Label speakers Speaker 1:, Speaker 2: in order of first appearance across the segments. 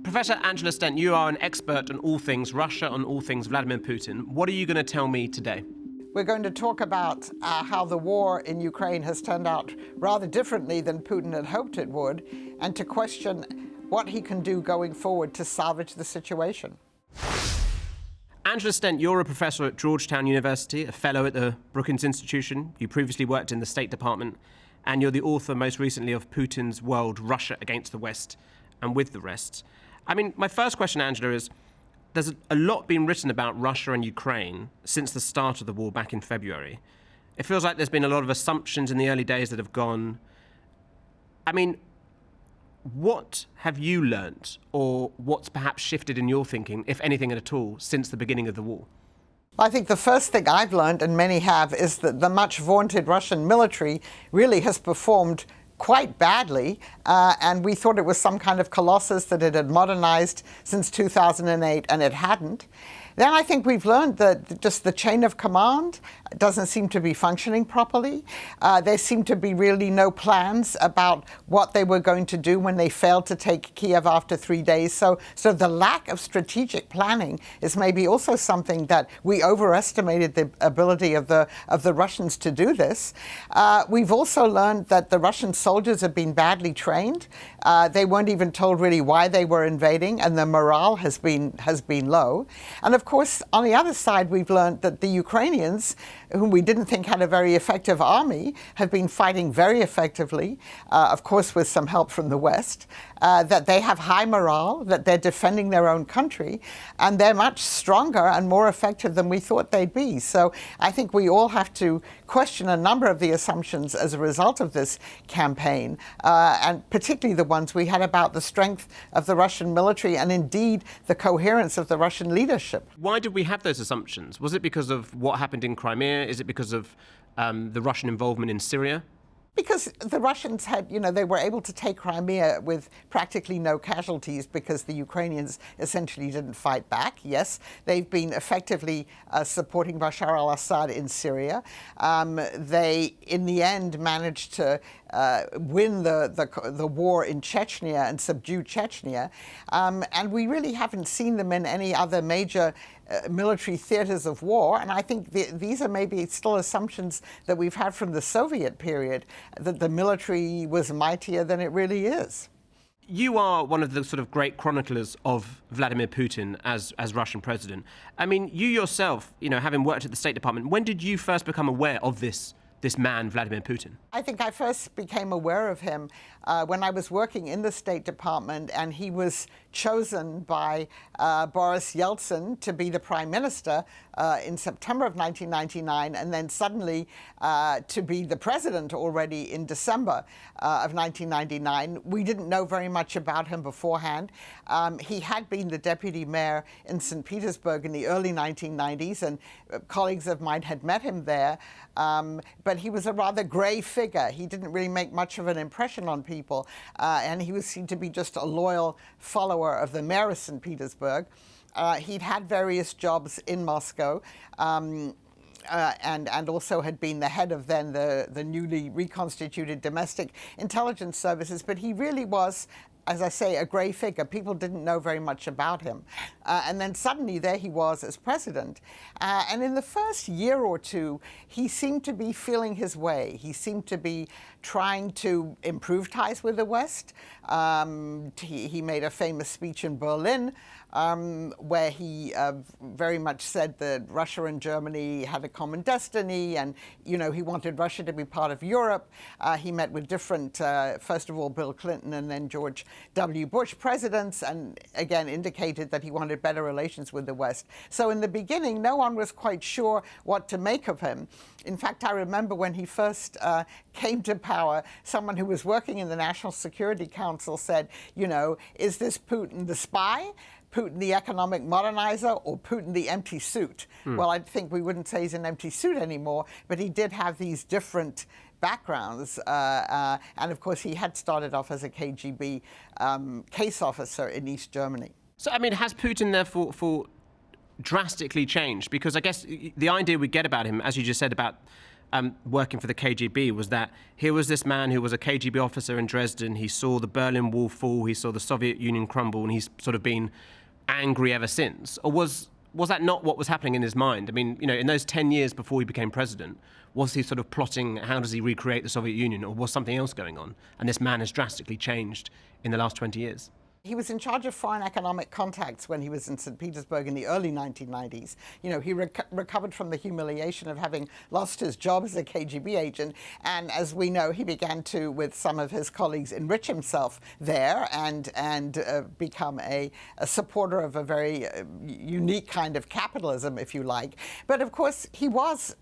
Speaker 1: Professor Angela Stent, you are an expert on all things Russia, on all things Vladimir Putin. What are you going to tell me today?
Speaker 2: We're going to talk about how the war in Ukraine has turned out rather differently than Putin had hoped it would, and to question what he can do going forward to salvage the situation.
Speaker 1: Angela Stent, you're a professor at Georgetown University, a fellow at the Brookings Institution. You previously worked in the State Department, and you're the author most recently of Putin's World, Russia Against the West and With the Rest. I mean, my first question, Angela, is there's a lot been written about Russia and Ukraine since the start of the war back in February. It feels like there's been a lot of assumptions in the early days that have gone. I mean, what have you learnt, or what's perhaps shifted in your thinking, if anything at all, since the beginning of the war?
Speaker 2: I think the first thing I've learned, and many have, is that the much vaunted Russian military really has performed quite badly, and we thought it was some kind of colossus that it had modernized since 2008, and it hadn't. Then I think we've learned that just the chain of command doesn't seem to be functioning properly. There seem to be really no plans about what they were going to do when they failed to take Kiev after 3 days. So the lack of strategic planning is maybe also something that we overestimated the ability of the Russians to do this. We've also learned that the Russian soldiers have been badly trained. They weren't even told really why they were invading, and the morale has been low. And of course, on the other side, we've learned that the Ukrainians, whom we didn't think had a very effective army, have been fighting very effectively, of course with some help from the West, that they have high morale, that they're defending their own country, and they're much stronger and more effective than we thought they'd be. So I think we all have to question a number of the assumptions as a result of this campaign, and particularly the ones we had about the strength of the Russian military and indeed the coherence of the Russian leadership.
Speaker 1: Why did we have those assumptions? Was it because of what happened in Crimea? Is it because of the Russian involvement in Syria?
Speaker 2: Because the Russians had, they were able to take Crimea with practically no casualties because the Ukrainians essentially didn't fight back. Yes, they've been effectively supporting Bashar al-Assad in Syria. They, in the end, managed to win the war in Chechnya and subdue Chechnya. And we really haven't seen them in any other major military theaters of war. And I think these are maybe still assumptions that we've had from the Soviet period, that the military was mightier than it really is.
Speaker 1: You are one of the sort of great chroniclers of Vladimir Putin as Russian president. I mean, you yourself, having worked at the State Department, when did you first become aware of this man, Vladimir Putin?
Speaker 2: I think I first became aware of him when I was working in the State Department, and he was chosen by Boris Yeltsin to be the prime minister in September of 1999, and then suddenly to be the president already in December of 1999. We didn't know very much about him beforehand. He had been the deputy mayor in St Petersburg in the early 1990s, and colleagues of mine had met him there. But he was a rather grey figure. He didn't really make much of an impression on people, and he was seen to be just a loyal follower of the mayor of St Petersburg. He'd had various jobs in Moscow, and also had been the head of then the newly reconstituted domestic intelligence services, but he really was, as I say, a grey figure. People didn't know very much about him. And then suddenly there he was as president. And in the first year or two, he seemed to be feeling his way. He seemed to be trying to improve ties with the West. He made a famous speech in Berlin where he very much said that Russia and Germany had a common destiny, and he wanted Russia to be part of Europe. He met with different, first of all, Bill Clinton and then George W. Bush presidents, and again indicated that he wanted better relations with the West. So in the beginning, no one was quite sure what to make of him. In fact, I remember when he first came to power, someone who was working in the National Security Council said, is this Putin the spy, Putin the economic modernizer, or Putin the empty suit? Well, I think we wouldn't say he's an empty suit anymore, but he did have these different backgrounds. And of course, he had started off as a KGB case officer in East Germany.
Speaker 1: So, I mean, has Putin therefore drastically changed? Because I guess the idea we get about him, as you just said, about working for the KGB was that here was this man who was a KGB officer in Dresden. He saw the Berlin Wall fall. He saw the Soviet Union crumble, and he's sort of been angry ever since. Or was that not what was happening in his mind? I mean, in those 10 years before he became president, was he sort of plotting how does he recreate the Soviet Union, or was something else going on? And this man has drastically changed in the last 20 years.
Speaker 2: He was in charge of foreign economic contacts when he was in St Petersburg in the early 1990s. He recovered from the humiliation of having lost his job as a KGB agent. And as we know, he began to, with some of his colleagues, enrich himself there and become a supporter of a very unique kind of capitalism, if you like. But of course, he was,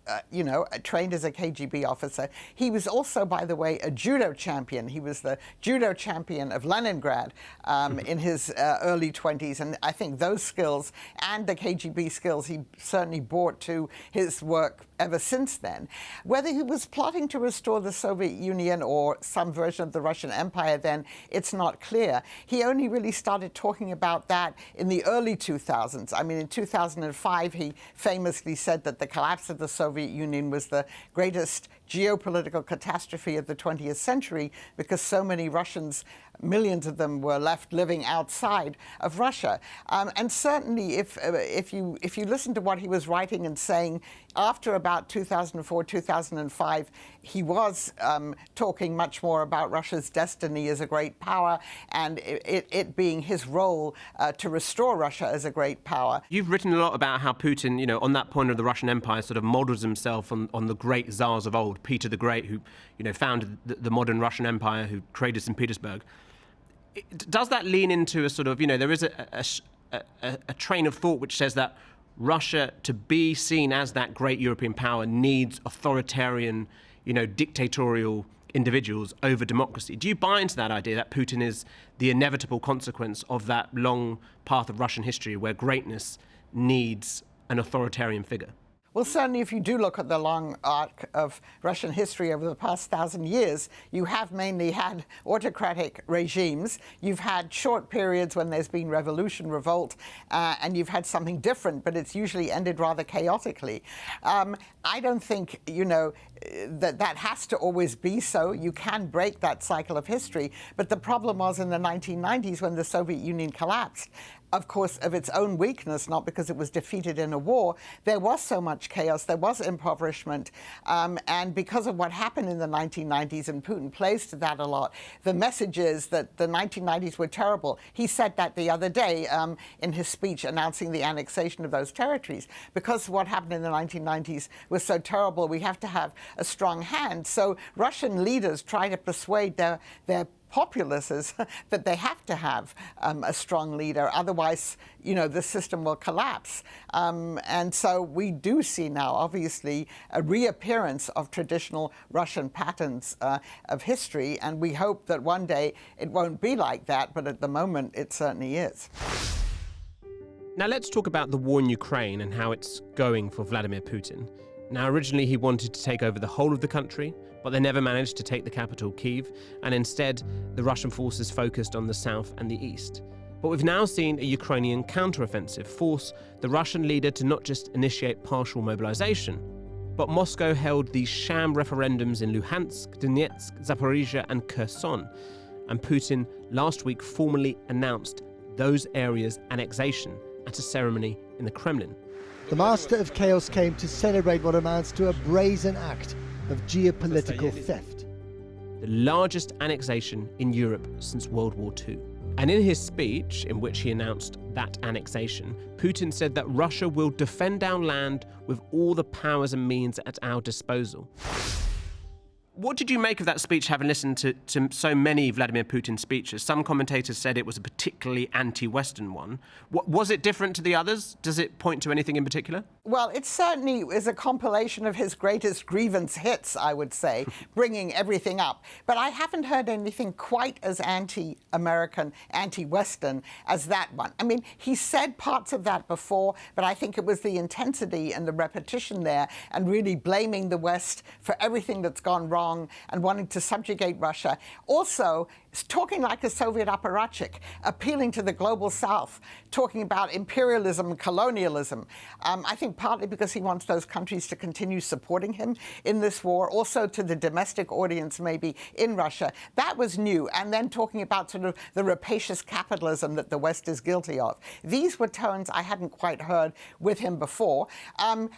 Speaker 2: trained as a KGB officer. He was also, by the way, a judo champion. He was the judo champion of Leningrad. In his early 20s, and I think those skills and the KGB skills he certainly brought to his work ever since then. Whether he was plotting to restore the Soviet Union or some version of the Russian Empire then, it's not clear. He only really started talking about that in the early 2000s. I mean, in 2005, he famously said that the collapse of the Soviet Union was the greatest geopolitical catastrophe of the 20th century because so many Russians, millions of them, were left living outside of Russia. And certainly, if you listen to what he was writing and saying after about 2004, 2005, he was talking much more about Russia's destiny as a great power and it being his role to restore Russia as a great power.
Speaker 1: You've written a lot about how Putin, on that point of the Russian Empire, sort of models himself on the great tsars of old, Peter the Great, who, founded the modern Russian Empire, who created St Petersburg. Does that lean into a sort of, there is a train of thought which says that Russia, to be seen as that great European power, needs authoritarian, dictatorial individuals over democracy. Do you buy into that idea that Putin is the inevitable consequence of that long path of Russian history where greatness needs an authoritarian figure?
Speaker 2: Well, certainly if you do look at the long arc of Russian history over the past 1,000 years, you have mainly had autocratic regimes. You've had short periods when there's been revolution, revolt, and you've had something different, but it's usually ended rather chaotically. I don't think, that has to always be so. You can break that cycle of history. But the problem was in the 1990s when the Soviet Union collapsed, of course, of its own weakness, not because it was defeated in a war, there was so much chaos, there was impoverishment, and because of what happened in the 1990s, and Putin plays to that a lot, the message is that the 1990s were terrible. He said that the other day in his speech announcing the annexation of those territories. Because what happened in the 1990s was so terrible, we have to have a strong hand. So Russian leaders try to persuade their populaces that they have to have a strong leader, otherwise, the system will collapse. And so we do see now, obviously, a reappearance of traditional Russian patterns of history, and we hope that one day it won't be like that, but at the moment it certainly is.
Speaker 1: Now let's talk about the war in Ukraine and how it's going for Vladimir Putin. Now, originally he wanted to take over the whole of the country, but they never managed to take the capital, Kyiv, and instead the Russian forces focused on the south and the east. But we've now seen a Ukrainian counteroffensive force the Russian leader to not just initiate partial mobilization, but Moscow held these sham referendums in Luhansk, Donetsk, Zaporizhia and Kherson, and Putin last week formally announced those areas' annexation at a ceremony in the Kremlin.
Speaker 3: The master of chaos came to celebrate what amounts to a brazen act of geopolitical theft.
Speaker 1: The largest annexation in Europe since World War II. And in his speech, in which he announced that annexation, Putin said that Russia will defend our land with all the powers and means at our disposal. What did you make of that speech, having listened to so many Vladimir Putin speeches? Some commentators said it was a particularly anti-Western one. Was it different to the others? Does it point to anything in particular?
Speaker 2: Well, it certainly is a compilation of his greatest grievance hits, I would say, bringing everything up. But I haven't heard anything quite as anti-American, anti-Western as that one. I mean, he said parts of that before, but I think it was the intensity and the repetition there and really blaming the West for everything that's gone wrong and wanting to subjugate Russia. Also, talking like a Soviet apparatchik, appealing to the global South, talking about imperialism and colonialism. I think partly because he wants those countries to continue supporting him in this war, also to the domestic audience maybe in Russia. That was new. And then talking about sort of the rapacious capitalism that the West is guilty of. These were tones I hadn't quite heard with him before.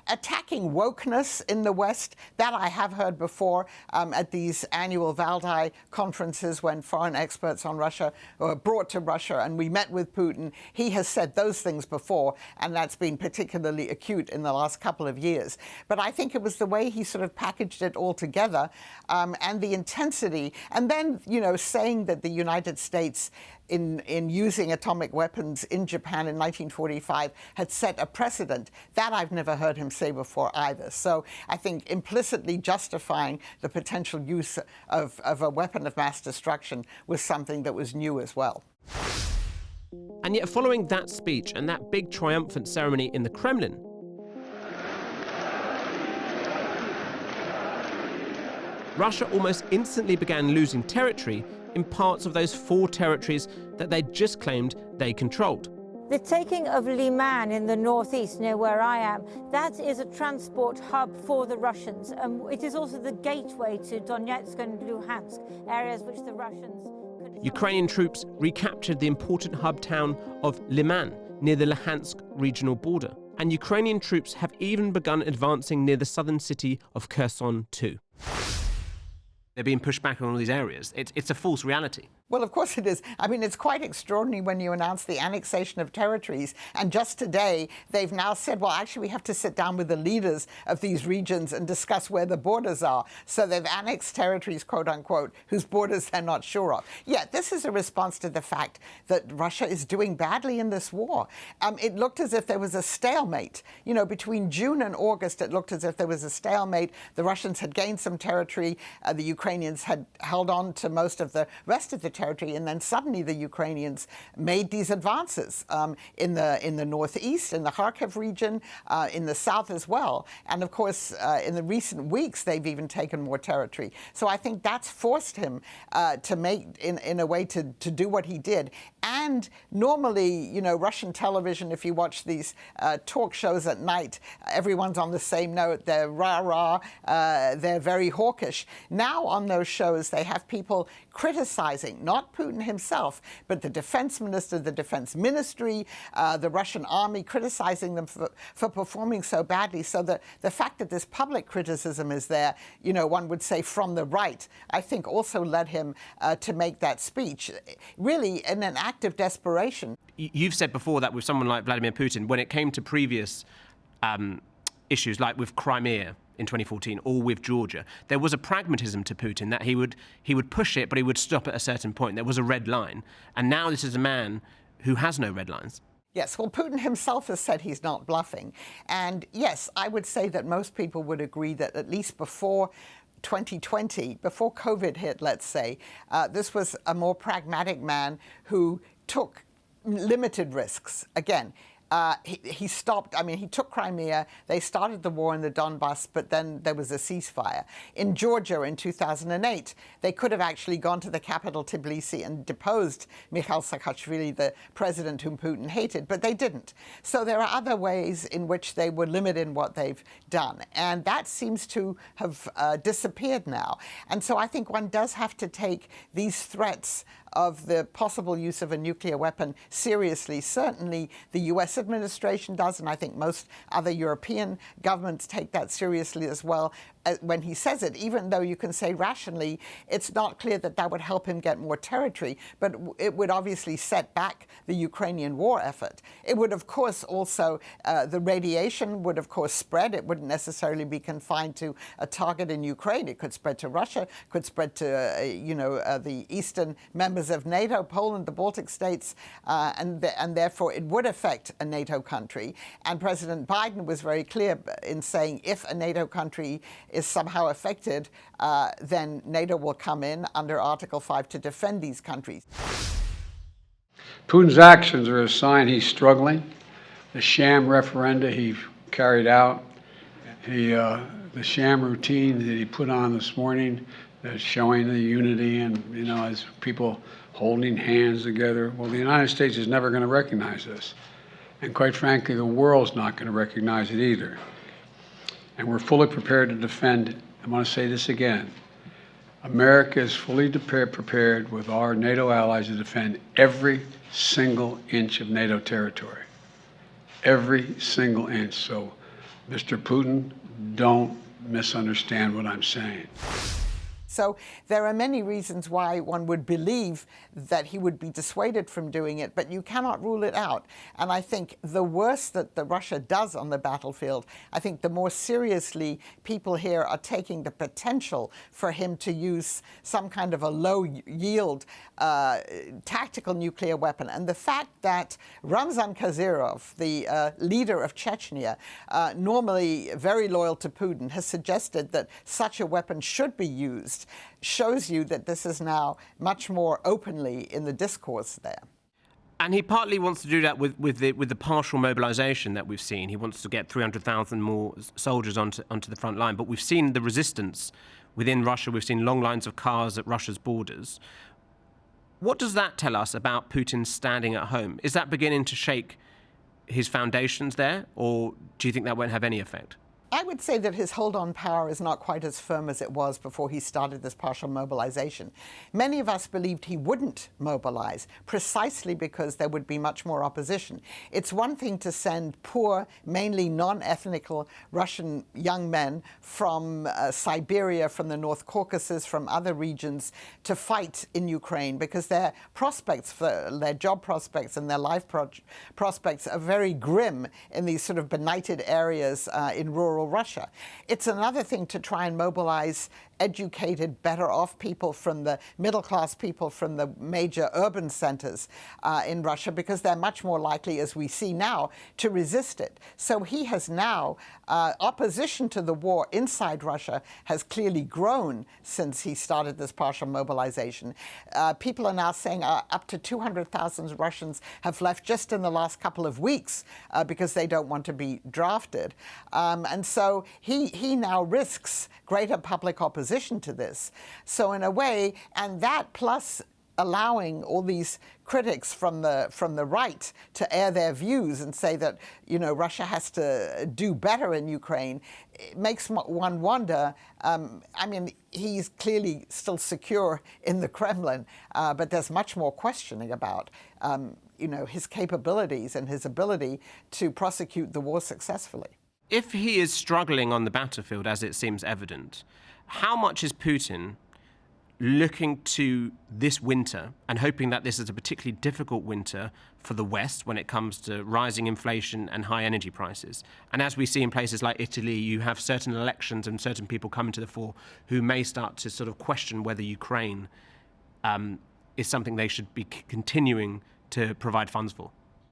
Speaker 2: Attacking wokeness in the West, that I have heard before at these annual Valdai conferences when foreign experts on Russia were brought to Russia and we met with Putin. He has said those things before, and that's been particularly acute in the last couple of years. But I think it was the way he sort of packaged it all together and the intensity. And then, saying that the United States in using atomic weapons in Japan in 1945 had set a precedent. That I've never heard him say before either. So I think implicitly justifying the potential use of a weapon of mass destruction was something that was new as well.
Speaker 1: And yet, following that speech and that big triumphant ceremony in the Kremlin, Russia almost instantly began losing territory in parts of those 4 territories that they'd just claimed they controlled.
Speaker 4: The taking of Liman in the northeast, near where I am, that is a transport hub for the Russians. It is also the gateway to Donetsk and Luhansk, areas which the Russians could...
Speaker 1: Ukrainian troops recaptured the important hub town of Liman, near the Luhansk regional border. And Ukrainian troops have even begun advancing near the southern city of Kherson too. They're being pushed back on all these areas. It's a false reality.
Speaker 2: Well, of course it is. I mean, it's quite extraordinary when you announce the annexation of territories. And just today, they've now said, well, actually, we have to sit down with the leaders of these regions and discuss where the borders are. So they've annexed territories, quote unquote, whose borders they're not sure of. Yeah, this is a response to the fact that Russia is doing badly in this war. It looked as if there was a stalemate. Between June and August, it looked as if there was a stalemate. The Russians had gained some territory. The Ukrainians had held on to most of the rest of the territory, and then suddenly the Ukrainians made these advances in the northeast, in the Kharkiv region, in the south as well. And of course, in the recent weeks, they've even taken more territory. So I think that's forced him to make, in a way, to do what he did. And normally, Russian television, if you watch these talk shows at night, everyone's on the same note. They're rah-rah. They're very hawkish. Now on those shows, they have people criticizing, not Putin himself, but the defense minister, the defense ministry, the Russian army, criticizing them for performing so badly. So the fact that this public criticism is there, one would say from the right, I think also led him to make that speech, really in an act of desperation.
Speaker 1: You've said before that with someone like Vladimir Putin, when it came to previous issues like with Crimea in 2014 or with Georgia, there was a pragmatism to Putin that he would push it, but he would stop at a certain point. There was a red line. And now this is a man who has no red lines.
Speaker 2: Yes, well, Putin himself has said he's not bluffing. And yes, I would say that most people would agree that at least before 2020, before COVID hit, let's say, this was a more pragmatic man who took limited risks. Again, he stopped, he took Crimea, they started the war in the Donbass, but then there was a ceasefire. In Georgia in 2008, they could have actually gone to the capital Tbilisi and deposed Mikhail Saakashvili, the president whom Putin hated, but they didn't. So there are other ways in which they were limited in what they've done. And that seems to have disappeared now. And so I think one does have to take these threats of the possible use of a nuclear weapon seriously. Certainly the US administration does, and I think most other European governments take that seriously as well. When he says it, even though you can say rationally, it's not clear that that would help him get more territory, but it would obviously set back the Ukrainian war effort. It would, of course, also, the radiation would, of course, spread. It wouldn't necessarily be confined to a target in Ukraine. It could spread to Russia, could spread to, the eastern members of NATO, Poland, the Baltic states, and therefore it would affect a NATO country. And President Biden was very clear in saying if a NATO country is somehow affected, then NATO will come in under Article 5 to defend these countries.
Speaker 5: Putin's actions are a sign he's struggling. The sham referenda he carried out, the sham routine that he put on this morning that's showing the unity and, you know, as people holding hands together. Well, the United States is never going to recognize this. And quite frankly, the world's not going to recognize it either. And we're fully prepared to defend, I want to say this again, America is fully prepared with our NATO allies to defend every single inch of NATO territory. Every single inch. So, Mr. Putin, don't misunderstand what I'm saying.
Speaker 2: So there are many reasons why one would believe that he would be dissuaded from doing it, but you cannot rule it out. And I think the worse that the Russia does on the battlefield, I think the more seriously people here are taking the potential for him to use some kind of a low-yield tactical nuclear weapon. And the fact that Ramzan Kadyrov, the leader of Chechnya, normally very loyal to Putin, has suggested that such a weapon should be used shows you that this is now much more openly in the discourse there.
Speaker 1: And he partly wants to do that with the partial mobilization that we've seen. He wants to get 300,000 more soldiers onto the front line. But we've seen the resistance within Russia. We've seen long lines of cars at Russia's borders. What does that tell us about Putin standing at home? Is that beginning to shake his foundations there, or do you think that won't have any effect?
Speaker 2: I would say that his hold on power is not quite as firm as it was before he started this partial mobilization. Many of us believed he wouldn't mobilize, precisely because there would be much more opposition. It's one thing to send poor, mainly non-ethnical Russian young men from Siberia, from the North Caucasus, from other regions to fight in Ukraine, because their prospects, for their job prospects and their life prospects are very grim in these sort of benighted areas in rural Russia. It's another thing to try and mobilize educated, better-off people from the middle-class people from the major urban centers in Russia, because they're much more likely, as we see now, to resist it. So he has now, opposition to the war inside Russia has clearly grown since he started this partial mobilization. People are now saying up to 200,000 Russians have left just in the last couple of weeks because they don't want to be drafted. And so he now risks greater public opposition to this. So in a way, and that plus allowing all these critics from the right to air their views and say that, you know, Russia has to do better in Ukraine, it makes one wonder. I mean, he's clearly still secure in the Kremlin, but there's much more questioning about you know, his capabilities and his ability to prosecute the war successfully.
Speaker 1: If he is struggling on the battlefield, as it seems evident, how much is Putin looking to this winter and hoping that this is a particularly difficult winter for the West when it comes to rising inflation and high energy prices? And as we see in places like Italy, you have certain elections and certain people coming to the fore who may start to sort of question whether Ukraine is something they should be continuing to provide funds for.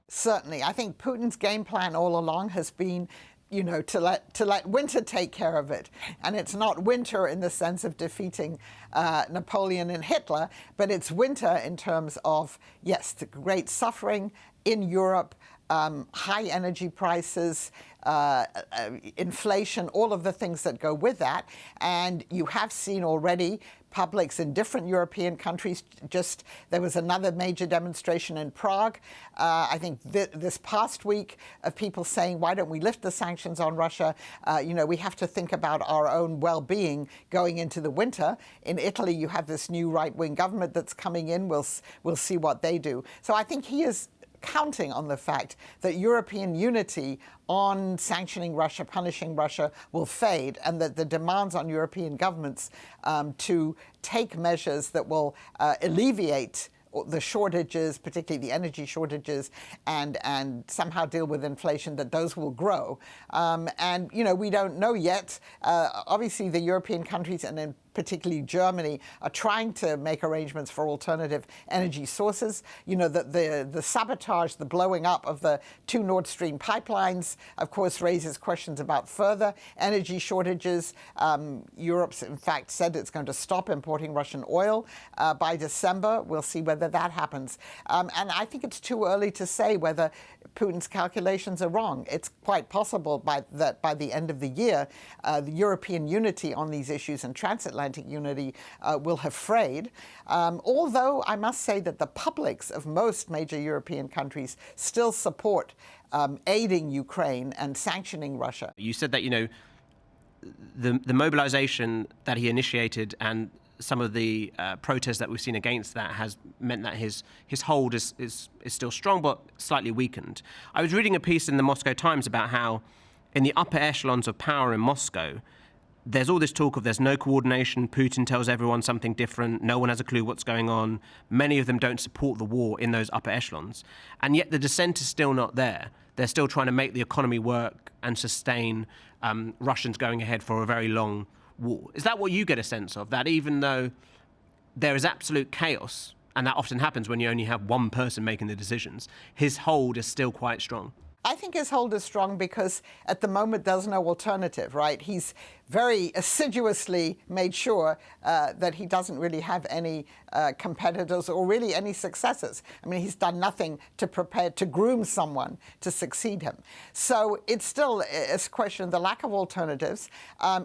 Speaker 2: Certainly. I think Putin's game plan all along has been, you know, to let winter take care of it. And it's not winter in the sense of defeating Napoleon and Hitler, but it's winter in terms of, yes, the great suffering in Europe, high energy prices, inflation, all of the things that go with that. And you have seen already publics in different European countries. Just there was another major demonstration in Prague, I think this past week, of people saying, why don't we lift the sanctions on Russia? You know, we have to think about our own well-being going into the winter. In Italy, you have this new right-wing government that's coming in. We'll see what they do. So I think he is counting on the fact that European unity on sanctioning Russia, punishing Russia, will fade, and that the demands on European governments to take measures that will alleviate the shortages, particularly the energy shortages, and somehow deal with inflation, that those will grow. And, you know, we don't know yet. Obviously, the European countries, and in particularly Germany, are trying to make arrangements for alternative energy sources. You know, the sabotage, the blowing up of the 2 Nord Stream pipelines, of course, raises questions about further energy shortages. Europe's, in fact, said it's going to stop importing Russian oil by December. We'll see whether that happens. And I think it's too early to say whether Putin's calculations are wrong. It's quite possible that by the end of the year, the European unity on these issues and transatlantic Atlantic unity will have frayed. Although I must say that the publics of most major European countries still support aiding Ukraine and sanctioning Russia.
Speaker 1: You said that, the mobilization that he initiated and some of the protests that we've seen against that has meant that his hold is still strong but slightly weakened. I was reading a piece in the Moscow Times about how in the upper echelons of power in Moscow, there's all this talk of there's no coordination, Putin tells everyone something different, no one has a clue what's going on. Many of them don't support the war in those upper echelons. And yet the dissent is still not there. They're still trying to make the economy work and sustain Russians going ahead for a very long war. Is that what you get a sense of, that even though there is absolute chaos, and that often happens when you only have one person making the decisions, his hold is still quite strong?
Speaker 2: I think his hold is strong because at the moment there's no alternative, right? He's very assiduously made sure that he doesn't really have any competitors or really any successors. I mean, he's done nothing to prepare to groom someone to succeed him. So it's still a question of the lack of alternatives.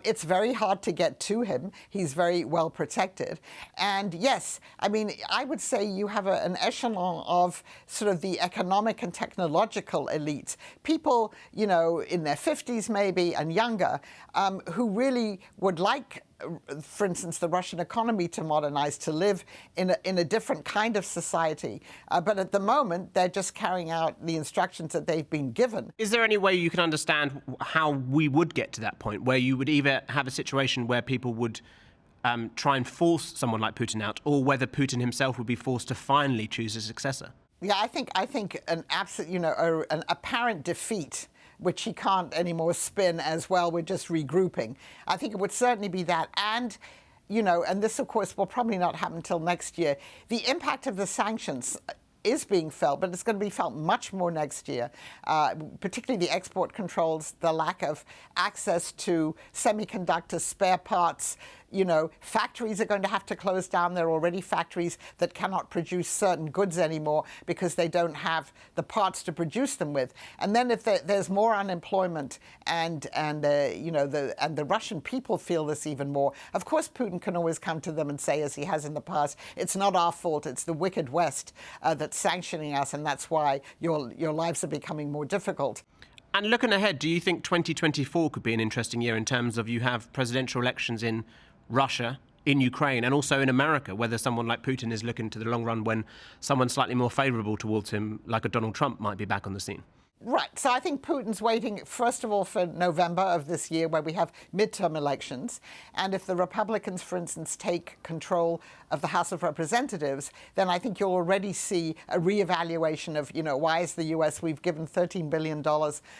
Speaker 2: It's very hard to get to him. He's very well protected. And yes, I mean, I would say you have an echelon of sort of the economic and technological elite. People, in their 50s maybe and younger, who really would like, for instance, the Russian economy to modernize, to live in a different kind of society. But at the moment, they're just carrying out the instructions that they've been given.
Speaker 1: Is there any way you can understand how we would get to that point, where you would either have a situation where people would try and force someone like Putin out, or whether Putin himself would be forced to finally choose a successor?
Speaker 2: Yeah, I think an absolute, an apparent defeat, which he can't anymore spin as, well, we're just regrouping. I think it would certainly be that. And, and this, of course, will probably not happen until next year. The impact of the sanctions is being felt, but it's going to be felt much more next year, particularly the export controls, the lack of access to semiconductor spare parts. Factories are going to have to close down. There are already factories that cannot produce certain goods anymore because they don't have the parts to produce them with. And then if there's more unemployment and the Russian people feel this even more, of course Putin can always come to them and say, as he has in the past, it's not our fault, it's the wicked West that's sanctioning us, and that's why your lives are becoming more difficult.
Speaker 1: And looking ahead, do you think 2024 could be an interesting year in terms of you have presidential elections in Russia, in Ukraine, and also in America, whether someone like Putin is looking to the long run when someone slightly more favourable towards him, like a Donald Trump, might be back on the scene?
Speaker 2: Right. So I think Putin's waiting, first of all, for November of this year, where we have midterm elections. And if the Republicans, for instance, take control of the House of Representatives, then I think you'll already see a reevaluation of, why is the U.S., we've given $13 billion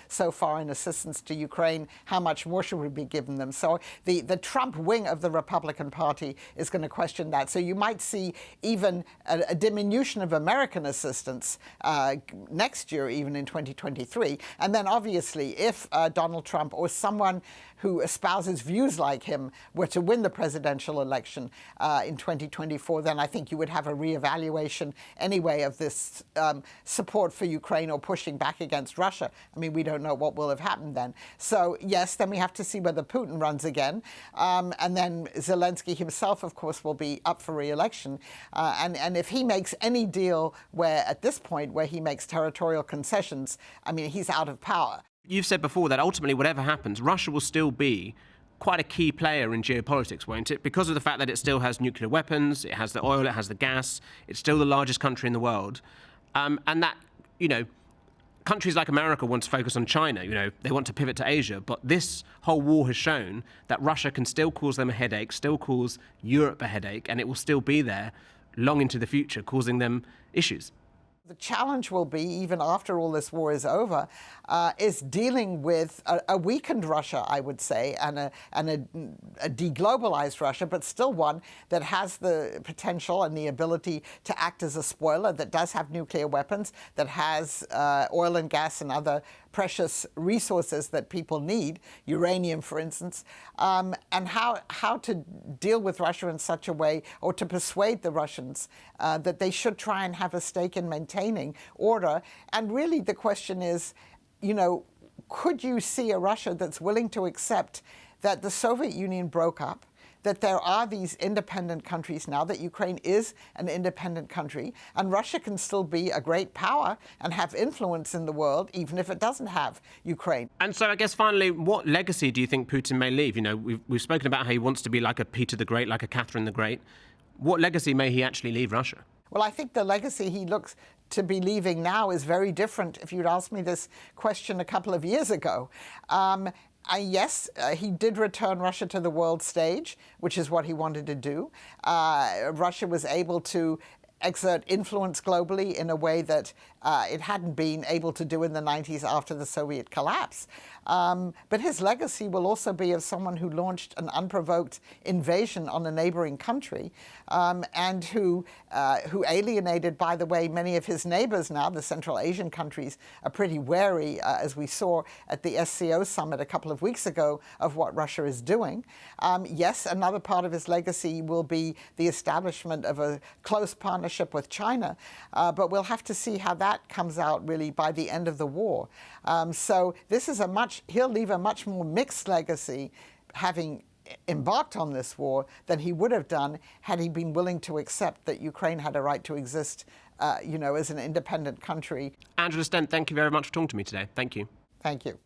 Speaker 2: so far in assistance to Ukraine. How much more should we be giving them? So the Trump wing of the Republican Party is going to question that. So you might see even a diminution of American assistance next year, even in 2023. And then obviously if Donald Trump or someone who espouses views like him were to win the presidential election in 2024, then I think you would have a reevaluation anyway of this support for Ukraine or pushing back against Russia. I mean, we don't know what will have happened then. So yes, then we have to see whether Putin runs again. And then Zelensky himself, of course, will be up for re-election. And if he makes any deal where, at this point, where he makes territorial concessions, I mean, he's out of power.
Speaker 1: You've said before that ultimately, whatever happens, Russia will still be quite a key player in geopolitics, won't it? Because of the fact that it still has nuclear weapons, it has the oil, it has the gas, it's still the largest country in the world. And that, countries like America want to focus on China, they want to pivot to Asia. But this whole war has shown that Russia can still cause them a headache, still cause Europe a headache, and it will still be there long into the future, causing them issues.
Speaker 2: The challenge will be, even after all this war is over, is dealing with a weakened Russia, I would say, and a deglobalized Russia, but still one that has the potential and the ability to act as a spoiler, that does have nuclear weapons, that has oil and gas and other precious resources that people need, uranium, for instance, and how to deal with Russia in such a way, or to persuade the Russians that they should try and have a stake in maintaining order. And really the question is, could you see a Russia that's willing to accept that the Soviet Union broke up, that there are these independent countries now, that Ukraine is an independent country, and Russia can still be a great power and have influence in the world, even if it doesn't have Ukraine.
Speaker 1: And so I guess finally, what legacy do you think Putin may leave? You know, we've spoken about how he wants to be like a Peter the Great, like a Catherine the Great. What legacy may he actually leave Russia?
Speaker 2: Well, I think the legacy he looks to be leaving now is very different if you'd asked me this question a couple of years ago. Yes, he did return Russia to the world stage, which is what he wanted to do. Russia was able to exert influence globally in a way that it hadn't been able to do in the 90s after the Soviet collapse. But his legacy will also be of someone who launched an unprovoked invasion on a neighboring country, and who alienated, by the way, many of his neighbors now. The Central Asian countries are pretty wary, as we saw at the SCO summit a couple of weeks ago, of what Russia is doing. Yes, another part of his legacy will be the establishment of a close partnership with China, but we'll have to see how that comes out really by the end of the war. So this is he'll leave a much more mixed legacy, having embarked on this war, than he would have done had he been willing to accept that Ukraine had a right to exist, as an independent country.
Speaker 1: Angela Stent, thank you very much for talking to me today. Thank you.
Speaker 2: Thank you.